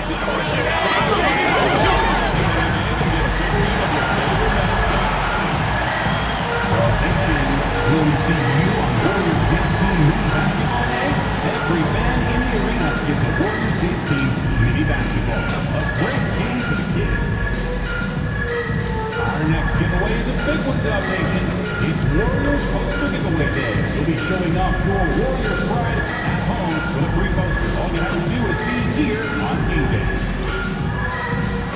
Every fan in the arena gives a Warriors Dance Team mini basketball. A great game for the kids. Our next giveaway is a big one, Dub Nation. It's Warriors Poster Giveaway Day. You'll be showing off your Warriors pride at home with a free poster. All you have to do is be here on game day.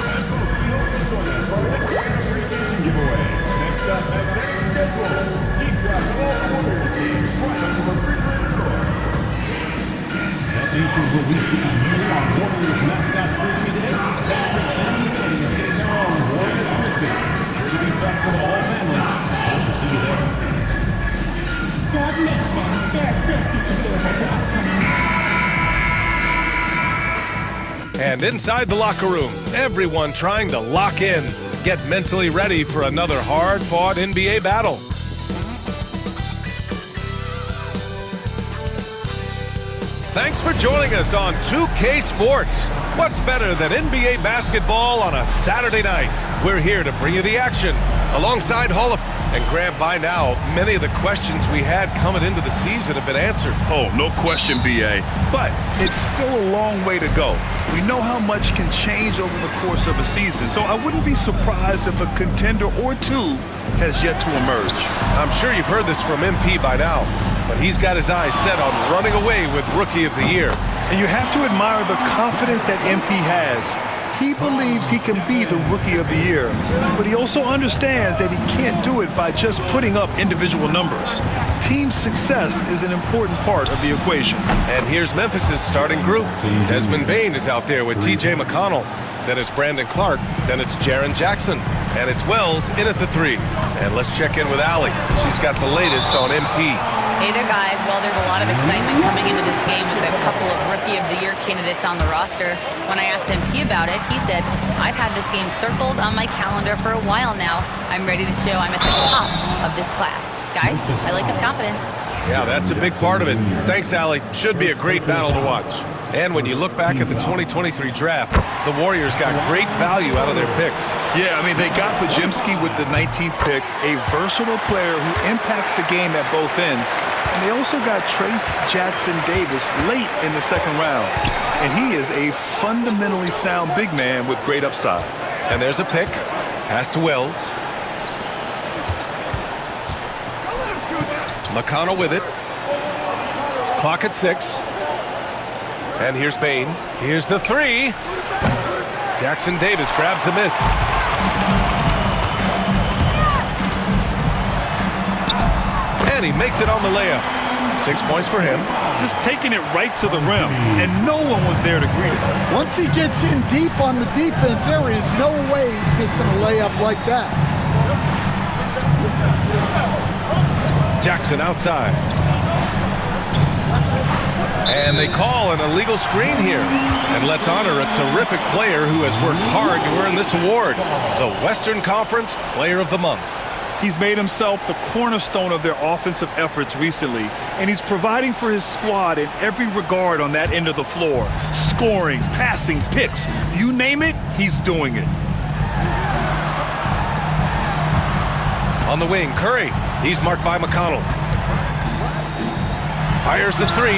And folks, we hope you enjoy that for our next free game giveaway. Next up at their schedule, keep track of all Warriors games right on the refrigerator door. Nation will be seen here on Warriors mascot Frisbee today. Patrick Fanning is getting their own Warriors Frisbee. Sure to be fun for the whole family. Hope to see you there. Dub Nation, their associates available for upcoming. And inside the locker room, everyone trying to lock in, get mentally ready for another hard-fought NBA battle. Thanks for joining us on 2K Sports. What's better than NBA basketball on a Saturday night? We're here to bring you the action alongside Hall of Fame. And Grant, by now, many of the questions we had coming into the season have been answered. Oh, no question, B.A. But it's still a long way to go. We know how much can change over the course of a season, so I wouldn't be surprised if a contender or two has yet to emerge. I'm sure you've heard this from MP by now, but he's got his eyes set on running away with Rookie of the Year. And you have to admire the confidence that MP has. He believes he can be the Rookie of the Year, but he also understands that he can't do it by just putting up individual numbers. Team success is an important part of the equation. And here's Memphis' starting group. Desmond Bane is out there with T.J. McConnell. Then it's Brandon Clark. Then it's Jaren Jackson. And it's Wells in at the 3. And let's check in with Allie. She's got the latest on MP. Hey there, guys. Well, there's a lot of excitement coming into this game with a couple of Rookie of the Year candidates on the roster. When I asked MP about it, he said, I've had this game circled on my calendar for a while now. I'm ready to show I'm at the top of this class. Guys, I like his confidence. Yeah, that's a big part of it. Thanks, Allie. Should be a great battle to watch. And when you look back at the 2023 draft, the Warriors got great value out of their picks. Yeah, I mean, they got Podziemski with the 19th pick, a versatile player who impacts the game at both ends. And they also got Trace Jackson Davis late in the second round. And he is a fundamentally sound big man with great upside. And there's a pick. Pass to Wells. McConnell with it. Clock at 6. And here's Bane. Here's the 3. Jackson Davis grabs a miss. And he makes it on the layup. 6 points for him. Just taking it right to the rim, and no one was there to greet it. Once he gets in deep on the defense, there is no way he's missing a layup like that. Jackson outside. And they call an illegal screen here. And let's honor a terrific player who has worked hard to earn this award, the Western Conference Player of the Month. He's made himself the cornerstone of their offensive efforts recently, and he's providing for his squad in every regard on that end of the floor. Scoring, passing, picks, you name it, he's doing it. On the wing, Curry. He's marked by McConnell. Fires the 3.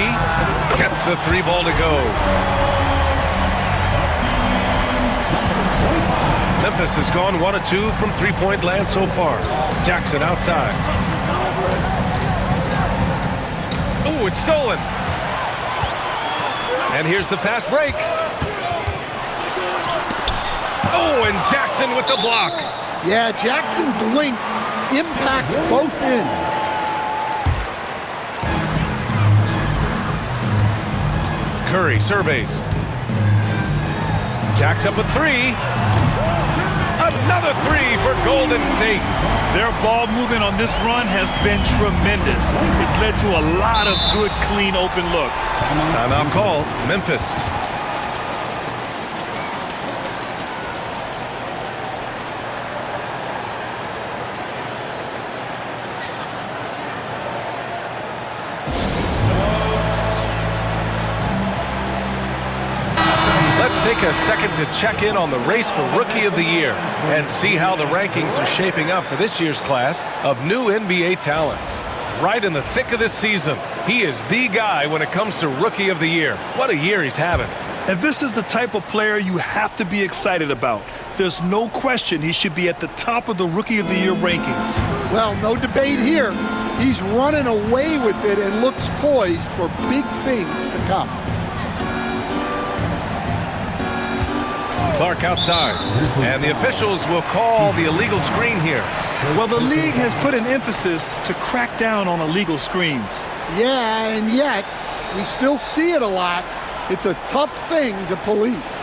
Gets the 3 ball to go. Memphis has gone 1 of 2 from three-point land so far. Jackson outside. Oh, it's stolen. And here's the fast break. Oh, and Jackson with the block. Yeah, Jackson's link impacts both ends. Curry surveys. Jacks up a 3. Another 3 for Golden State. Their ball movement on this run has been tremendous. It's led to a lot of good, clean, open looks. Timeout call, Memphis. Let's take a second to check in on the race for Rookie of the Year and see how the rankings are shaping up for this year's class of new NBA talents. Right in the thick of this season, he is the guy when it comes to Rookie of the Year. What a year he's having. And this is the type of player you have to be excited about. There's no question he should be at the top of the Rookie of the Year rankings. Well, no debate here. He's running away with it and looks poised for big things to come. Clark outside, and the officials will call the illegal screen here. Well, the league has put an emphasis to crack down on illegal screens. Yeah, and yet we still see it a lot. It's a tough thing to police.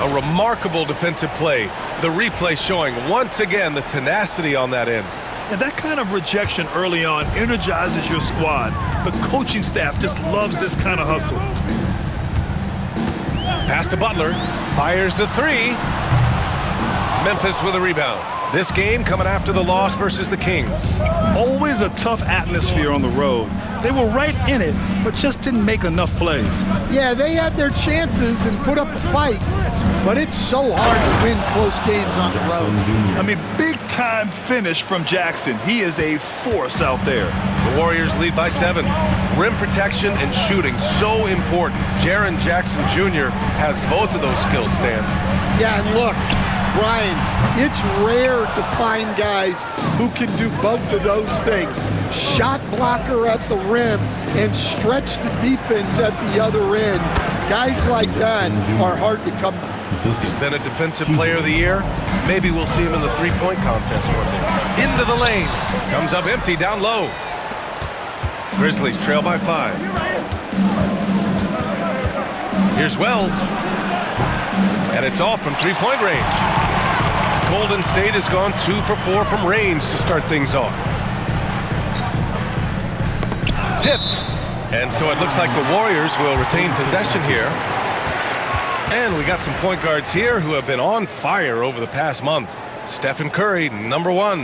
A remarkable defensive play. The replay showing once again the tenacity on that end. And that kind of rejection early on energizes your squad. The coaching staff just loves this kind of hustle. Pass to Butler. Fires the three. Memphis with a rebound. This game coming after the loss versus the Kings. Always a tough atmosphere on the road. They were right in it, but just didn't make enough plays. Yeah, they had their chances and put up a fight, but it's so hard to win close games on the road. I mean, big-time finish from Jackson. He is a force out there. The Warriors lead by 7. Rim protection and shooting so important. Jaren Jackson Jr. has both of those skills, Stan. Yeah, and look, Brian, it's rare to find guys who can do both of those things. Shot blocker at the rim and stretch the defense at the other end. Guys like that are hard to come by. He's been a defensive player of the year. Maybe we'll see him in the three-point contest one day. Into the lane. Comes up empty down low. Grizzlies trail by 5. Here's Wells. And it's off from three-point range. Golden State has gone 2 for 4 from range to start things off. Tipped. And so it looks like the Warriors will retain possession here. And we got some point guards here who have been on fire over the past month. Stephen Curry, number 1.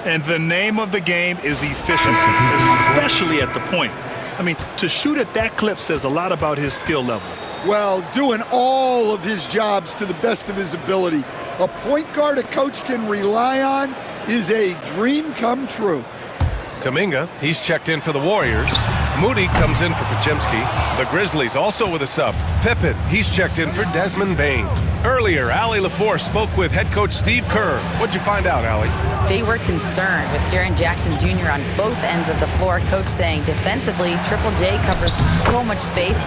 And the name of the game is efficiency, especially at the point. I mean, to shoot at that clip says a lot about his skill level. Well, doing all of his jobs to the best of his ability. A point guard a coach can rely on is a dream come true. Kuminga, he's checked in for the Warriors. Moody comes in for Podziemski. The Grizzlies also with a sub. Pippen, he's checked in for Desmond Bane. Earlier, Allie LaForce spoke with head coach Steve Kerr. What'd you find out, Allie? They were concerned with Jaren Jackson Jr. on both ends of the floor. Coach saying defensively, Triple J covers so much space,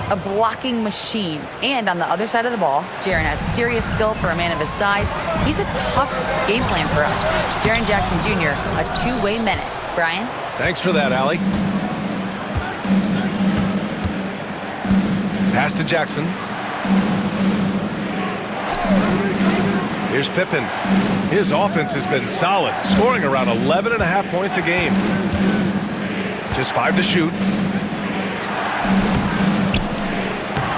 a blocking machine. And on the other side of the ball, Jaren has serious skill for a man of his size. He's a tough game plan for us. Jaren Jackson Jr., a two-way menace. Brian? Thanks for that, Allie. Pass to Jackson. Here's Pippen. His offense has been solid, scoring around 11.5 points a game. Just 5 to shoot.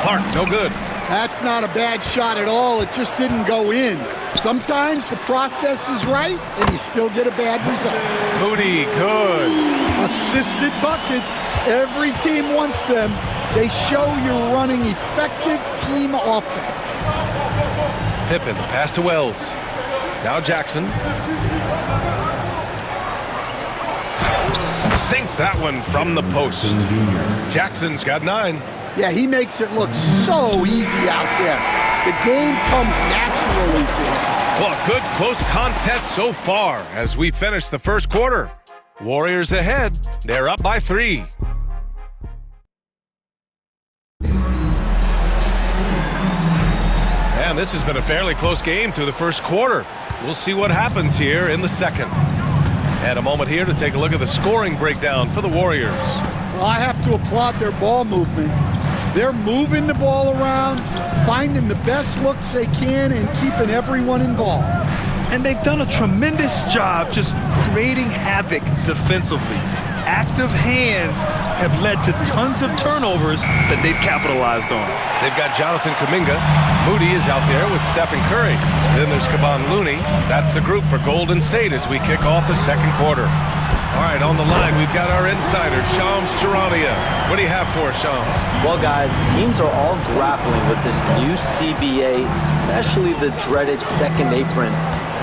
Clark, no good. That's not a bad shot at all. It just didn't go in. Sometimes the process is right, and you still get a bad result. Moody, good. Assisted buckets. Every team wants them. They show you're running effective team offense. Pippen, pass to Wells. Now Jackson. Sinks that one from the post. Jackson's got 9. Yeah, he makes it look so easy out there. The game comes naturally to him. Well, a good close contest so far as we finish the first quarter. Warriors ahead. They're up by 3. And this has been a fairly close game through the first quarter. We'll see what happens here in the second. And a moment here to take a look at the scoring breakdown for the Warriors. Well, I have to applaud their ball movement. They're moving the ball around, finding the best looks they can, and keeping everyone involved. And they've done a tremendous job just creating havoc defensively. Active hands have led to tons of turnovers that they've capitalized on. They've got Jonathan Kuminga. Moody is out there with Stephen Curry. Then there's Kevon Looney. That's the group for Golden State as we kick off the second quarter. All right, on the line, we've got our insider, Shams Charania. What do you have for us, Shams? Well, guys, teams are all grappling with this new CBA, especially the dreaded second apron.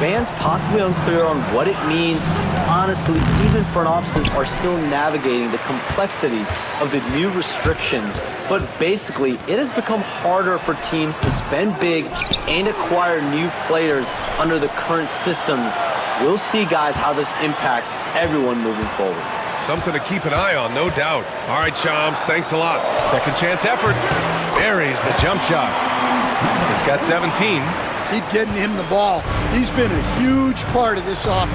Fans possibly unclear on what it means. Honestly, even front offices are still navigating the complexities of the new restrictions. But basically, it has become harder for teams to spend big and acquire new players under the current systems. We'll see, guys, how this impacts everyone moving forward. Something to keep an eye on, no doubt. All right, Shams, thanks a lot. Second chance effort. Buries the jump shot. He's got 17. Keep getting him the ball. He's been a huge part of this offense.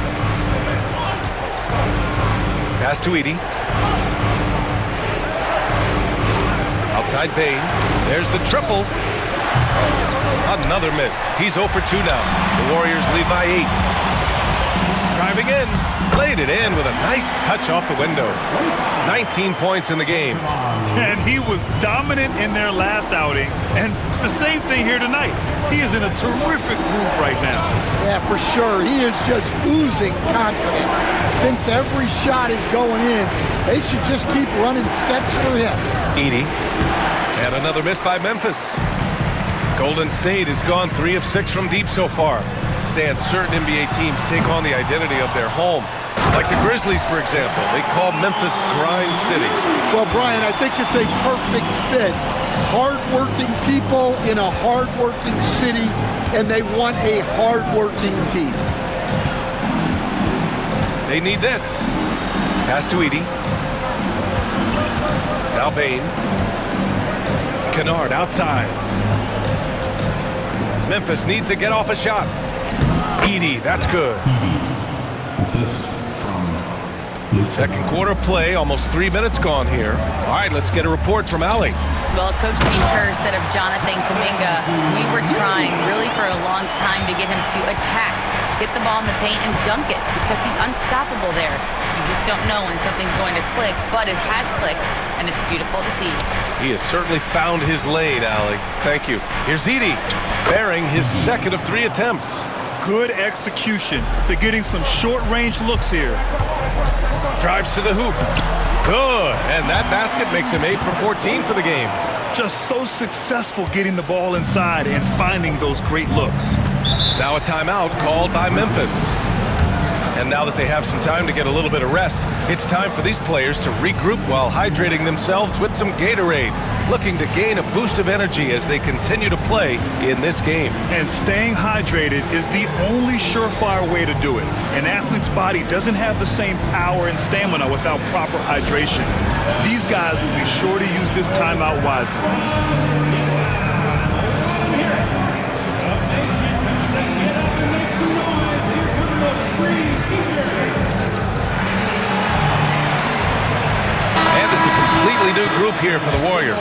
Pass to Edey. Outside Bane. There's the triple. Another miss. He's 0 for 2 now. The Warriors lead by 8. Driving in. Played it in with a nice touch off the window. 19 points in the game. And he was dominant in their last outing. And the same thing here tonight. He is in a terrific groove right now. Yeah, for sure. He is just oozing confidence. Thinks every shot is going in. They should just keep running sets for him. Edey. And another miss by Memphis. Golden State has gone 3 of 6 from deep so far. Stan, certain NBA teams take on the identity of their home. Like the Grizzlies, for example. They call Memphis Grind City. Well, Brian, I think it's a perfect fit. Hard-working people in a hard-working city, and they want a hard-working team. They need this. Pass to Edey. Now Bane. Kennard outside. Memphis needs to get off a shot. Edey, that's good. Assist from Second quarter play, almost 3 minutes gone here. All right, let's get a report from Allie. Well, Coach Steve Kerr said of Jonathan Kuminga, we were trying really for a long time to get him to attack, get the ball in the paint and dunk it because he's unstoppable there. You just don't know when something's going to click, but it has clicked, and it's beautiful to see. He has certainly found his lane, Allie. Thank you. Here's Edey, bearing his second of 3 attempts. Good execution. They're getting some short-range looks here. Drives to the hoop. Good. And that basket makes him 8 for 14 for the game. Just so successful getting the ball inside and finding those great looks. Now a timeout called by Memphis. And now that they have some time to get a little bit of rest, it's time for these players to regroup while hydrating themselves with some Gatorade, looking to gain a boost of energy as they continue to play in this game. And staying hydrated is the only surefire way to do it. An athlete's body doesn't have the same power and stamina without proper hydration. These guys will be sure to use this timeout wisely. Completely new group here for the Warriors.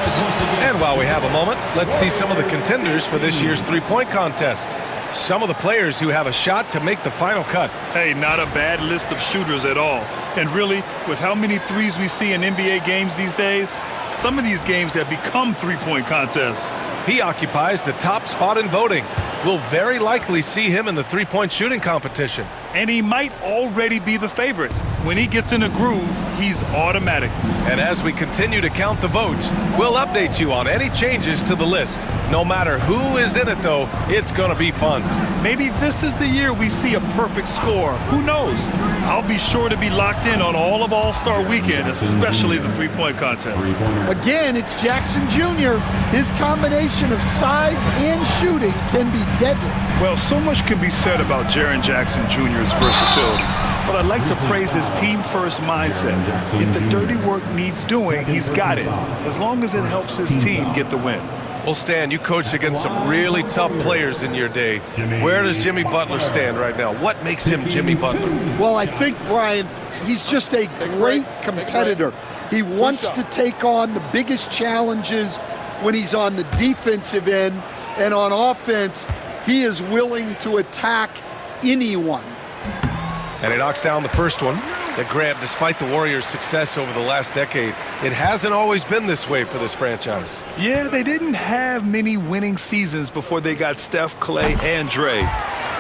And while we have a moment, let's see some of the contenders for this year's three-point contest. Some of the players who have a shot to make the final cut. Hey, not a bad list of shooters at all. And really, with how many threes we see in NBA games these days, some of these games have become three-point contests. He occupies the top spot in voting. We'll very likely see him in the three-point shooting competition. And he might already be the favorite. When he gets in a groove, he's automatic. And as we continue to count the votes, we'll update you on any changes to the list. No matter who is in it, though, it's going to be fun. Maybe this is the year we see a perfect score. Who knows? I'll be sure to be locked in on all of All-Star Weekend, especially the three-point contest. Again, it's Jackson Jr. His combination of size and shooting can be deadly. Well, so much can be said about Jaren Jackson Jr.'s versatility. But I'd like to praise his team-first mindset. If the dirty work needs doing, he's got it, as long as it helps his team get the win. Well, Stan, you coached against some really tough players in your day. Where does Jimmy Butler stand right now? What makes him Jimmy Butler? Well, I think, Brian, he's just a great competitor. He wants to take on the biggest challenges when he's on the defensive end, and on offense, he is willing to attack anyone. And he knocks down the first one. That Grant, despite the Warriors' success over the last decade, it hasn't always been this way for this franchise. Yeah, they didn't have many winning seasons before they got Steph, Clay, and Dre.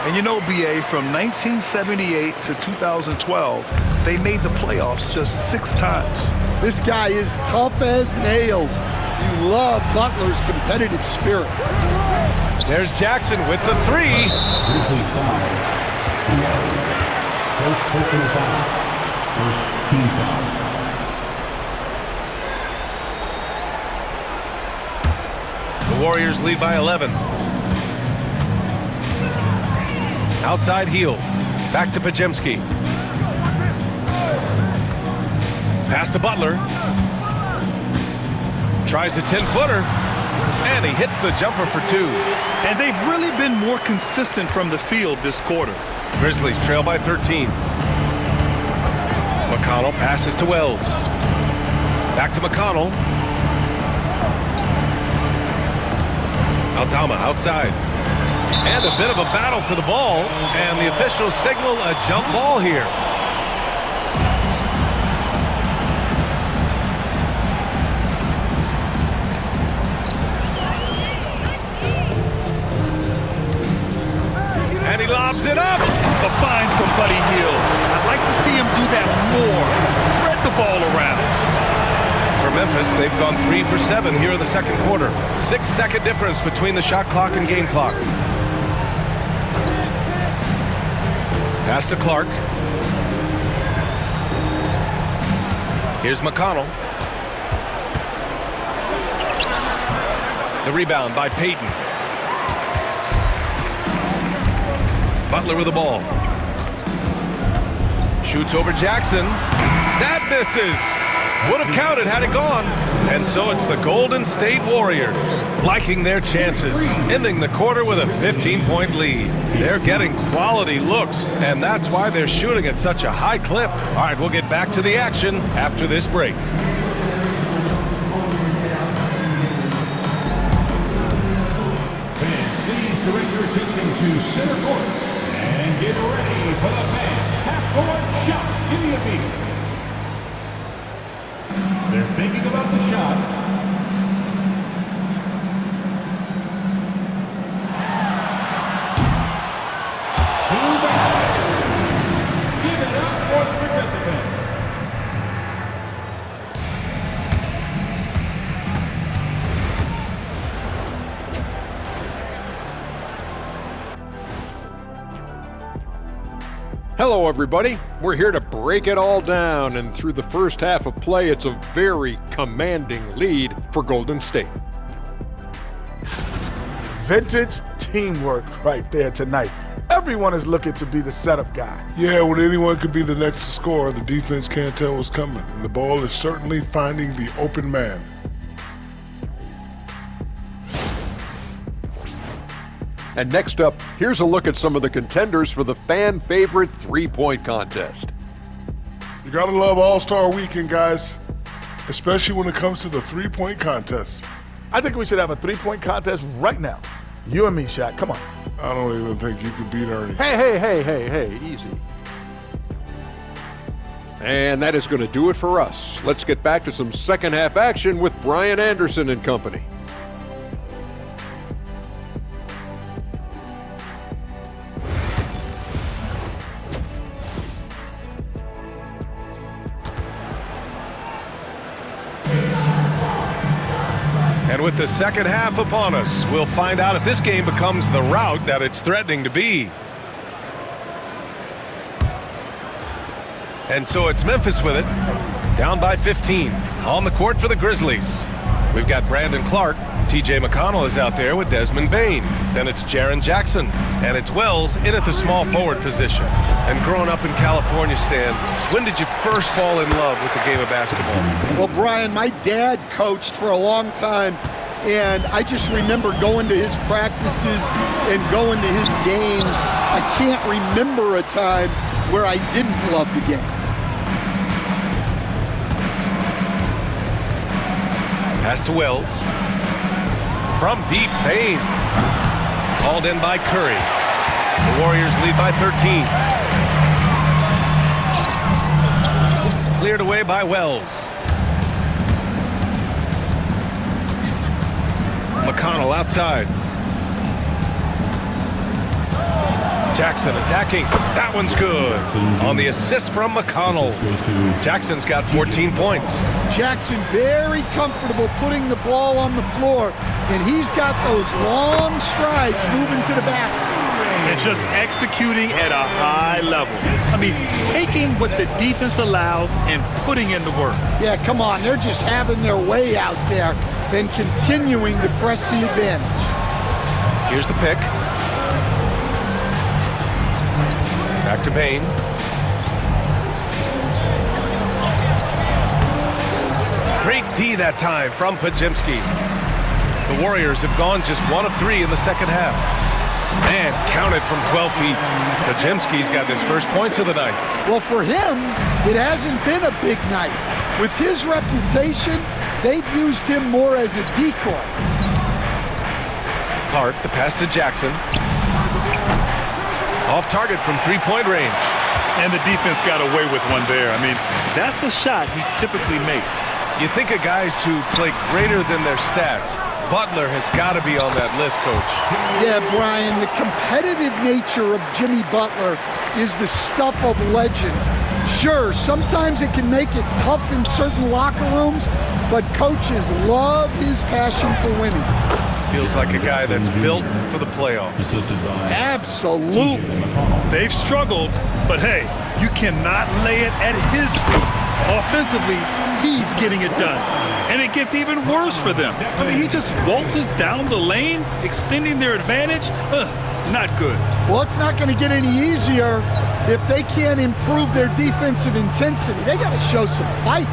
And you know, BA, from 1978 to 2012, they made the playoffs just 6 times. This guy is tough as nails. You love Butler's competitive spirit. There's Jackson with the 3. Grizzlies foul. Wells. First personal foul. First team foul. The Warriors lead by 11. Outside heel. Back to Podziemski. Pass to Butler. Tries a 10-footer. And he hits the jumper for 2. And they've really been more consistent from the field this quarter. Grizzlies trail by 13. McConnell passes to Wells. Back to McConnell. Aldama outside. And a bit of a battle for the ball. And the officials signal a jump ball here. And he lobs it up. A find from Buddy Hield. I'd like to see him do that more. Spread the ball around. For Memphis, they've gone 3 for 7 here in the second quarter. 6-second difference between the shot clock and game clock. Pass to Clark. Here's McConnell. The rebound by Payton. Butler with the ball. Shoots over Jackson. That misses. Would have counted had it gone. And so it's the Golden State Warriors liking their chances, ending the quarter with a 15-point lead. They're getting quality looks, and that's why they're shooting at such a high clip. All right, we'll get back to the action after this break. Fans, please direct your attention to center court and get ready for the fan half-court shot. Give me a beat. They're thinking about the shot. Two back. Give it up for the participants. Hello, everybody. We're here to break it all down, and through the first half of play, it's a very commanding lead for Golden State. Vintage teamwork right there tonight. Everyone is looking to be the setup guy. Yeah, when anyone could be the next to score, the defense can't tell what's coming, and the ball is certainly finding the open man. And next up, here's a look at some of the contenders for the fan-favorite three-point contest. You gotta love All-Star Weekend, guys, especially when it comes to the three-point contest. I think we should have a three-point contest right now. You and me, Shaq, come on. I don't even think you could beat Ernie. Hey, easy. And that is going to do it for us. Let's get back to some second half action with Brian Anderson and company. And with the second half upon us, we'll find out if this game becomes the rout that it's threatening to be. And so it's Memphis with it, down by 15, on the court for the Grizzlies. We've got Brandon Clark. T.J. McConnell is out there with Desmond Bane. Then it's Jaren Jackson. And it's Wells in at the small forward position. And growing up in California, Stan, when did you first fall in love with the game of basketball? Well, Brian, my dad coached for a long time, and I just remember going to his practices and going to his games. I can't remember a time where I didn't love the game. Pass to Wells. From deep, Bane. Hauled in by Curry. The Warriors lead by 13. Cleared away by Wells. McConnell outside. Jackson attacking. That one's good. On the assist from McConnell. Jackson's got 14 points. Jackson very comfortable putting the ball on the floor, and he's got those long strides moving to the basket. And just executing at a high level. I mean, taking what the defense allows and putting in the work. Yeah, come on. They're just having their way out there and continuing to press the advantage. Here's the pick. Back to Bane. Great D that time from Podziemski. The Warriors have gone just 1 of 3 in the second half. And counted from 12 feet. Podziemski's got his first points of the night. Well, for him, it hasn't been a big night. With his reputation, they've used him more as a decoy. Clark, the pass to Jackson. Off target from three-point range. And the defense got away with one there. I mean, that's a shot he typically makes. You think of guys who play greater than their stats. Butler has got to be on that list, Coach. Yeah, Brian, the competitive nature of Jimmy Butler is the stuff of legends. Sure, sometimes it can make it tough in certain locker rooms, but coaches love his passion for winning. Feels like a guy that's built for the playoffs. Absolutely. They've struggled, but hey, you cannot lay it at his feet. Offensively, he's getting it done. And it gets even worse for them. I mean, he just waltzes down the lane, extending their advantage. Not good. Well, it's not going to get any easier if they can't improve their defensive intensity. They got to show some fight.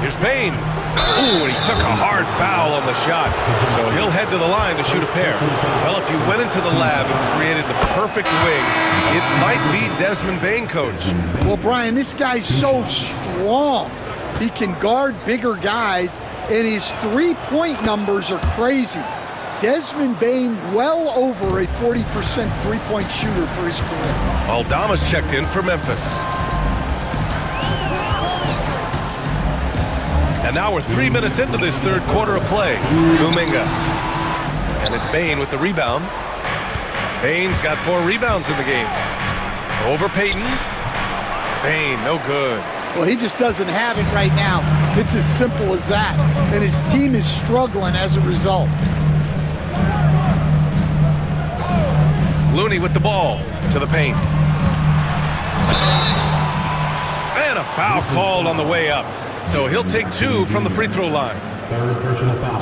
Here's Bane. Ooh, and he took a hard foul on the shot. So he'll head to the line to shoot a pair. Well, if you went into the lab and created the perfect wing, it might be Desmond Bane, Coach. Well, Brian, this guy's so strong. He can guard bigger guys, and his three-point numbers are crazy. Desmond Bane well over a 40% three-point shooter for his career. Aldama's checked in for Memphis. And now we're 3 minutes into this third quarter of play. Kuminga. And it's Bane with the rebound. Bane's got 4 rebounds in the game. Over Payton. Bane, no good. Well, he just doesn't have it right now. It's as simple as that. And his team is struggling as a result. Looney with the ball to the paint. And a foul called on the way up. So he'll take 2 from the free throw line.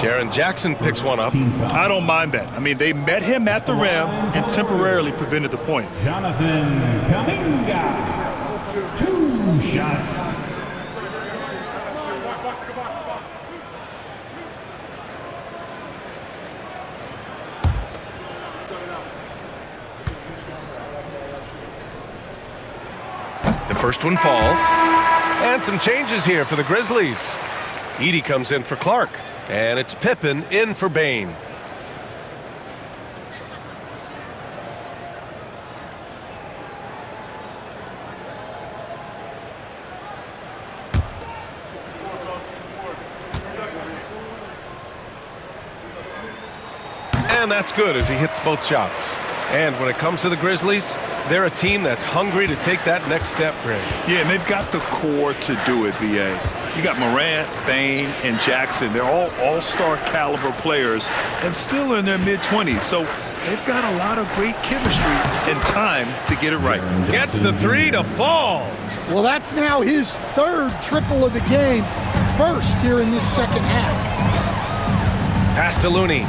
Jaren Jackson picks one up. I don't mind that. I mean, they met him at the rim and temporarily prevented the points. Jonathan Kuminga. 2 shots. The first one falls. And some changes here for the Grizzlies. Edey comes in for Clark. And it's Pippen in for Bane. And that's good as he hits both shots. And when it comes to the Grizzlies, they're a team that's hungry to take that next step, Greg. Yeah, and they've got the core to do it, B.A. You got Morant, Bane, and Jackson. They're all all-star caliber players and still in their mid-20s. So they've got a lot of great chemistry and time to get it right. Gets the 3 to fall. Well, that's now his 3rd triple of the game, first here in this second half. Pass to Looney.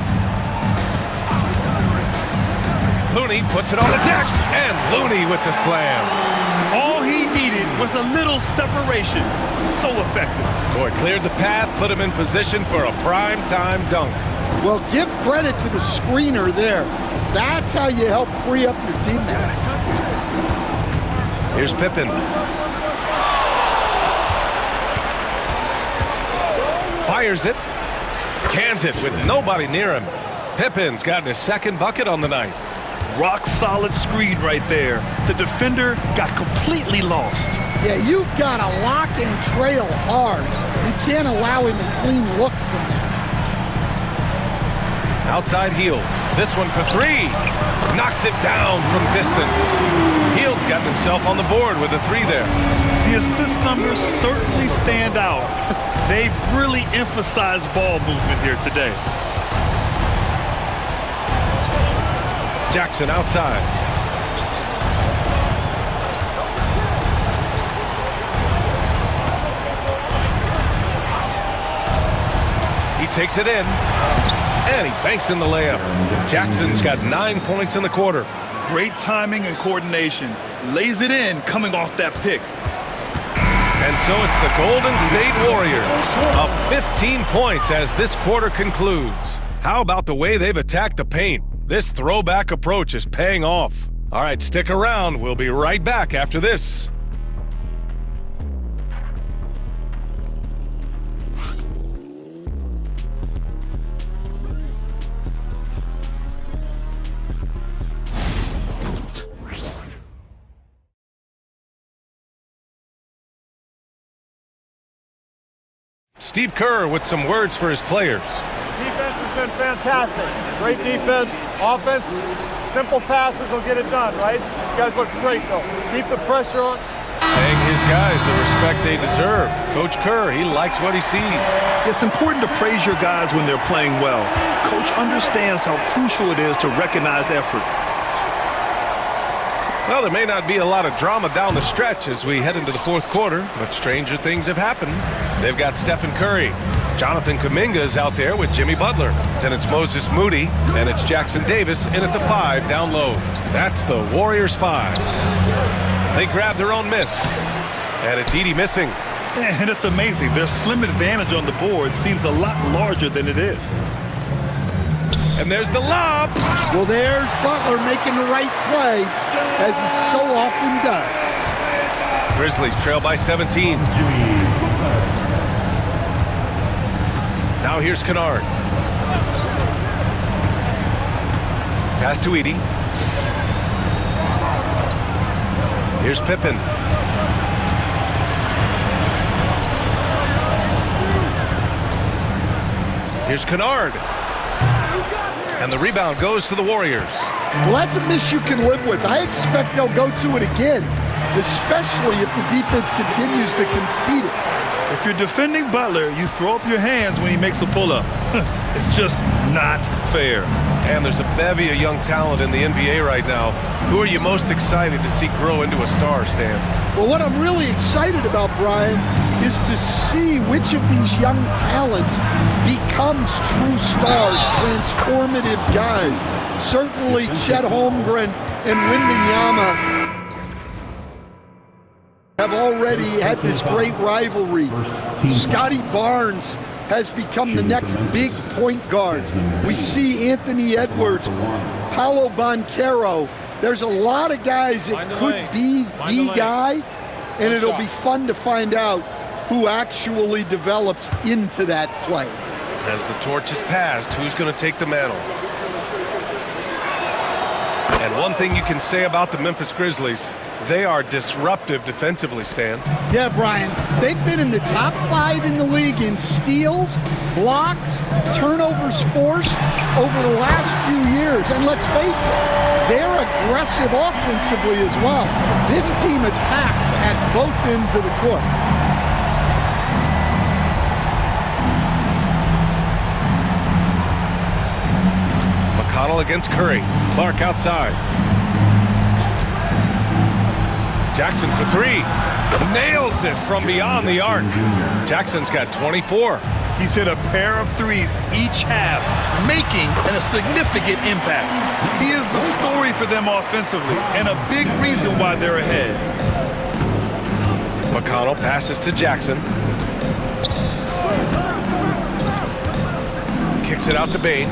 Looney puts it on the deck, and Looney with the slam. All he needed was a little separation. So effective. Boy, cleared the path, put him in position for a prime-time dunk. Well, give credit to the screener there. That's how you help free up your teammates. Here's Pippen. Fires it. Cans it with nobody near him. Pippen's gotten his 2nd bucket on the night. Rock solid screen right there. The defender got completely lost. Yeah, you've got to lock and trail hard. You can't allow him a clean look from there. Outside Hield. This one for three. Knocks it down from distance. Hield's gotten himself on the board with a three there. The assist numbers certainly stand out. They've really emphasized ball movement here today. Jackson outside. He takes it in, and he banks in the layup. Jackson's got 9 points in the quarter. Great timing and coordination. Lays it in coming off that pick. And so it's the Golden State Warriors up 15 points as this quarter concludes. How about the way they've attacked the paint? This throwback approach is paying off. All right, stick around. We'll be right back after this. Steve Kerr with some words for his players. Defense has been fantastic. Great defense. Offense, simple passes will get it done, right? You guys look great, though. Keep the pressure on. Paying his guys the respect they deserve. Coach Kerr, he likes what he sees. It's important to praise your guys when they're playing well. Coach understands how crucial it is to recognize effort. Well, there may not be a lot of drama down the stretch as we head into the fourth quarter, but stranger things have happened. They've got Stephen Curry. Jonathan Kuminga is out there with Jimmy Butler. Then it's Moses Moody, and it's Jackson Davis in at the 5 down low. That's the Warriors 5. They grab their own miss, and it's Edey missing. And it's amazing. Their slim advantage on the board seems a lot larger than it is. And there's the lob. Well, there's Butler making the right play, as he so often does. Grizzlies trail by 17. Now here's Kennard. Pass to Edey. Here's Pippen. Here's Kennard. And the rebound goes to the Warriors. Well, that's a miss you can live with. I expect they'll go to it again, especially if the defense continues to concede it. If you're defending Butler, you throw up your hands when he makes a pull-up. It's just not fair. And there's a bevy of young talent in the NBA right now. Who are you most excited to see grow into a star, Stan? Well, what I'm really excited about, Brian, is to see which of these young talents becomes true stars, transformative guys. Certainly Chet Holmgren and Wembanyama have already had this great rivalry. Scotty Barnes has become the next big point guard. We see Anthony Edwards, Paolo Banchero. There's a lot of guys that could be the guy, and it'll be fun to find out who actually develops into that play. As the torch is passed, who's going to take the mantle? And one thing you can say about the Memphis Grizzlies, they are disruptive defensively, Stan. Yeah, Brian. They've been in the top 5 in the league in steals, blocks, turnovers forced over the last few years. And let's face it, they're aggressive offensively as well. This team attacks at both ends of the court. McConnell against Curry. Clark outside. Jackson for 3. Nails it from beyond the arc. Jackson's got 24. He's hit a pair of threes each half, making a significant impact. He is the story for them offensively and a big reason why they're ahead. McConnell passes to Jackson. Kicks it out to Bane.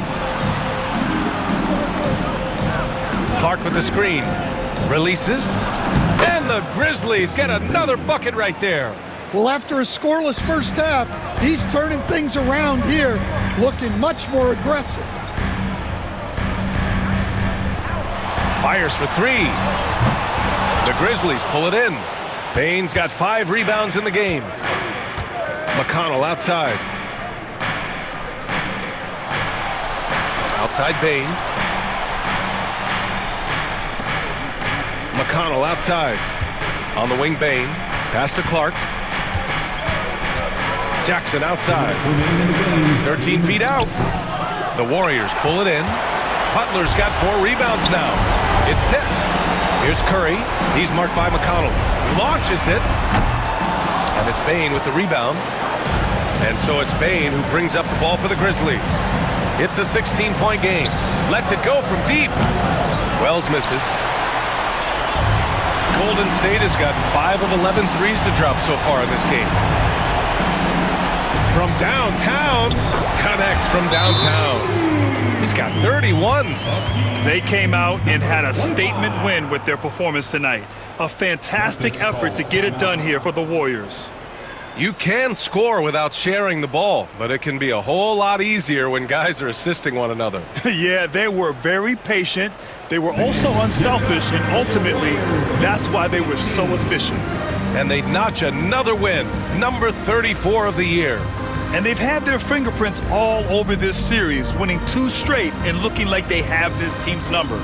Clark with the screen. Releases. And the Grizzlies get another bucket right there. Well, after a scoreless first half, he's turning things around here, looking much more aggressive. Fires for 3. The Grizzlies pull it in. Bane's got 5 rebounds in the game. McConnell outside. Outside Bain. McConnell outside. On the wing, Bain. Pass to Clark. Jackson outside. 13 feet out. The Warriors pull it in. Butler's got 4 rebounds now. It's tipped. Here's Curry. He's marked by McConnell. Launches it. And it's Bain with the rebound. And so it's Bain who brings up the ball for the Grizzlies. It's a 16-point game. Lets it go from deep. Wells misses. Golden State has gotten 5 of 11 threes to drop so far in this game. From downtown, connects from downtown. He's got 31. They came out and had a statement win with their performance tonight. A fantastic effort to get it done here for the Warriors. You can score without sharing the ball, but it can be a whole lot easier when guys are assisting one another. Yeah, they were very patient. They were also unselfish, and ultimately, that's why they were so efficient. And they notch another win, number 34 of the year. And they've had their fingerprints all over this series, winning 2 straight and looking like they have this team's number.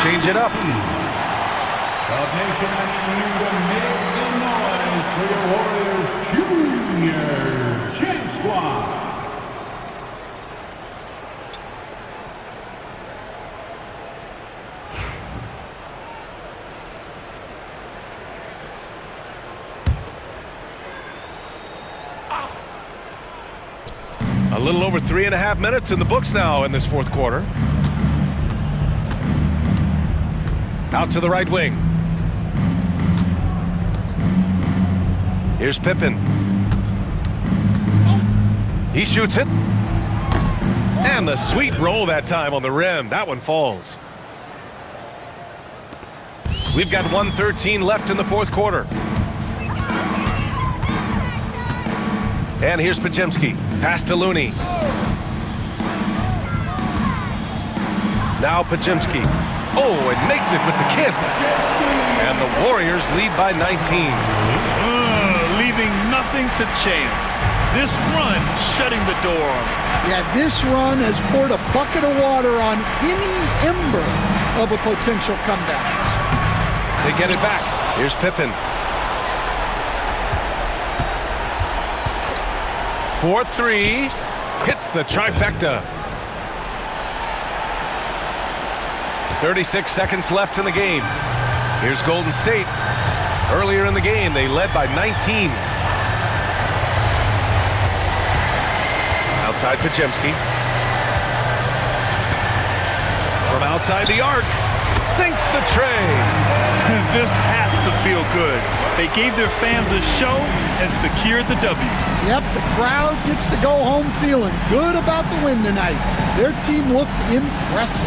Change it up. Dub Nation, I need you to make some noise for your Warriors Junior Champ Squad. A little over 3.5 minutes in the books now in this fourth quarter. Out to the right wing. Here's Pippen. He shoots it. And the sweet roll that time on the rim. That one falls. We've got 1:13 left in the fourth quarter. And here's Podziemski. Pass to Looney. Now Podziemski. Oh, and makes it with the kiss. And the Warriors lead by 19. Leaving nothing to chance. This run shutting the door on them. Yeah, this run has poured a bucket of water on any ember of a potential comeback. They get it back. Here's Pippen. 4-3. Hits the trifecta. 36 seconds left in the game. Here's Golden State. Earlier in the game, they led by 19. Outside Podziemski. From outside the arc. Sinks the tray. This has to feel good. They gave their fans a show and secured the W. Yep, the crowd gets to go home feeling good about the win tonight. Their team looked impressive.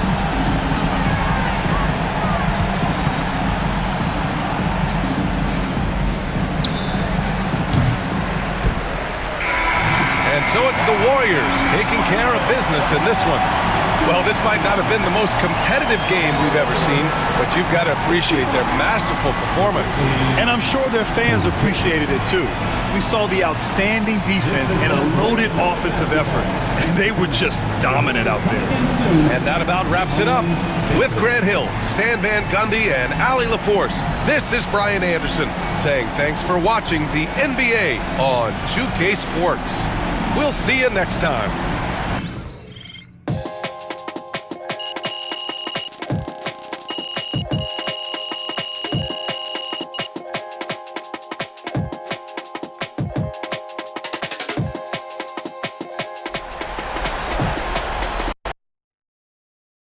And so it's the Warriors taking care of business in this one. Well, this might not have been the most competitive game we've ever seen, but you've got to appreciate their masterful performance. And I'm sure their fans appreciated it too. We saw the outstanding defense and a loaded offensive effort. They were just dominant out there. And that about wraps it up. With Grant Hill, Stan Van Gundy, and Allie LaForce, this is Brian Anderson saying thanks for watching the NBA on 2K Sports. We'll see you next time.